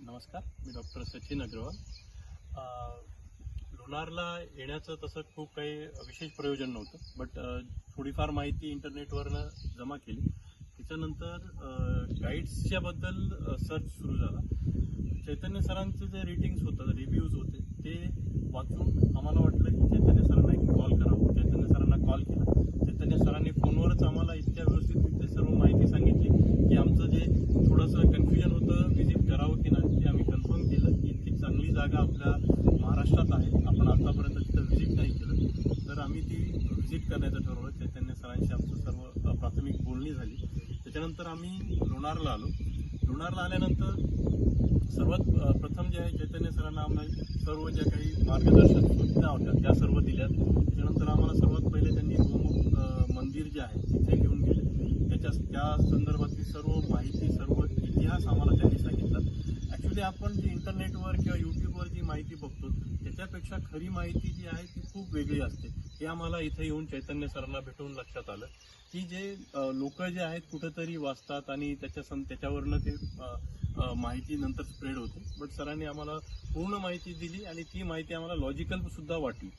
नमस्कार, मी डॉक्टर सचिन अग्रवाल. लोणारला येण्याचं तसं खूप काही विशेष प्रयोजन नव्हतं, बट थोडीफार माहिती इंटरनेटवरनं जमा केली. त्याच्यानंतर गाईड्सच्या बद्दल सर्च सुरू झाला. चैतन्य सरांचे जे रेटिंग्स होतं, रिव्ह्यूज होते, ते वाचून आम्हाला वाटलं की चैतन्य सरांना एक कॉल करावं. चैतन्य सरांना कॉल केला. चैतन्य सरांनी फोनवरच आम्हाला इतक्या व्यवस्थित सर्व माहिती सांगितली की आमचं जे थोडंसं कन्फ्युजन होतं व्हिजिट करावं की नाही, ते आम्ही कन्फर्म केलं की इतकी चांगली जागा आपल्या महाराष्ट्रात आहे. आपण आतापर्यंत तिथं व्हिजिट नाही केलं, तर आम्ही ती व्हिजिट करण्याचं ठरवलं. चैतन्य सरांशी आमचं सर्व प्राथमिक बोलणी झाली. त्याच्यानंतर आम्ही लोणारला आलो. लोणारला आल्यानंतर सर्वात प्रथम जे आहे, चैतन्य सरांना आम्ही सर्व ज्या काही मार्गदर्शक सूचना होत्या त्या सर्व दिल्यात. त्याच्यानंतर आम्हाला सर्वात पहिले त्यांनी गोमुख मंदिर जे आहे तिथे घेऊन गेले. त्या संदर्भातली सर्व माहिती, सर्व इतिहास आम्हाला त्यांनी सांगितला. ॲक्च्युली आपण जे इंटरनेटवर किंवा यूट्यूबवर जी माहिती बघतो त्याच्यापेक्षा खरी माहिती जी आहे ती खूप वेगळी असते. हे आम्हाला इथे येऊन चैतन्य सरांना भेटून लक्षात आलं की जे लोक जे आहेत कुठंतरी वाचतात आणि त्याच्यावरनं ते माहिती नंतर स्प्रेड होते. बट सरांनी आम्हाला पूर्ण माहिती दिली आणि ती माहिती आम्हाला लॉजिकल सुद्धा वाटली.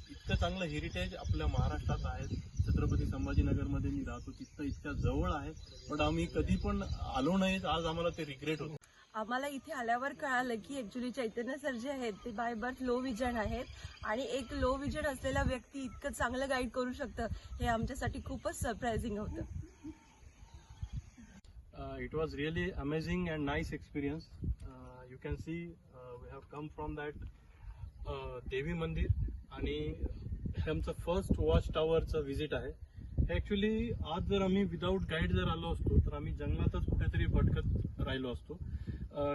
इतकं चांगलं हेरिटेज आपल्या महाराष्ट्रात आहे. छत्रपती संभाजीनगरमध्ये मी राहतो, तिथं इतक्या जवळ आहे, पण आम्ही कधी पण आलो नाही. आज आम्हाला ते रिग्रेट होतं. आम्हाला इथे आल्यावर कळालं की ऍक्च्युली चैतन्य सर जे आहेत ते बाय बर्थ लो विजन आहेत आणि एक लो विजन असलेला व्यक्ती इतकं चांगलं गाईड करू शकतं हे आमच्यासाठी खूपच सरप्राइझिंग होतं. It was really amazing and nice experience. You can see we have come from that देवी मंदिर आणि हे आमचं फर्स्ट वॉच टॉवरचं व्हिजिट आहे. हे ॲक्च्युली आज जर आम्ही विदाऊट गाईड जर आलो असतो तर आम्ही जंगलातच कुठेतरी भटकत राहिलो असतो.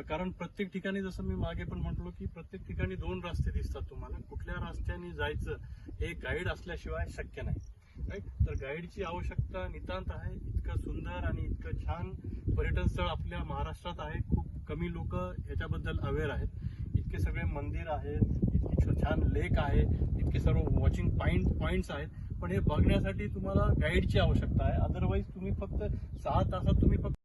कारण प्रत्येक ठिकाणी जसं मी मागे पण म्हटलो की प्रत्येक ठिकाणी दोन रस्ते दिसतात तुम्हाला. कुठल्या रस्त्याने जायचं हे गाईड असल्याशिवाय शक्य नाही, राईट. तर गाईडची आवश्यकता नितांत आहे. इतकं सुंदर आणि इतकं छान पर्यटन स्थळ आपल्या महाराष्ट्रात आहे. खूप कमी लोक याच्याबद्दल अवेअर आहेत. इतके सगळे मंदिर आहेत, इतकी छान लेक आहे, इतके सर्व वॉचिंग पॉइंट्स आहेत, पण हे बघण्यासाठी तुम्हाला गाईडची आवश्यकता आहे. अदरवाईज तुम्ही फक्त 6 तासात तुम्ही फक्त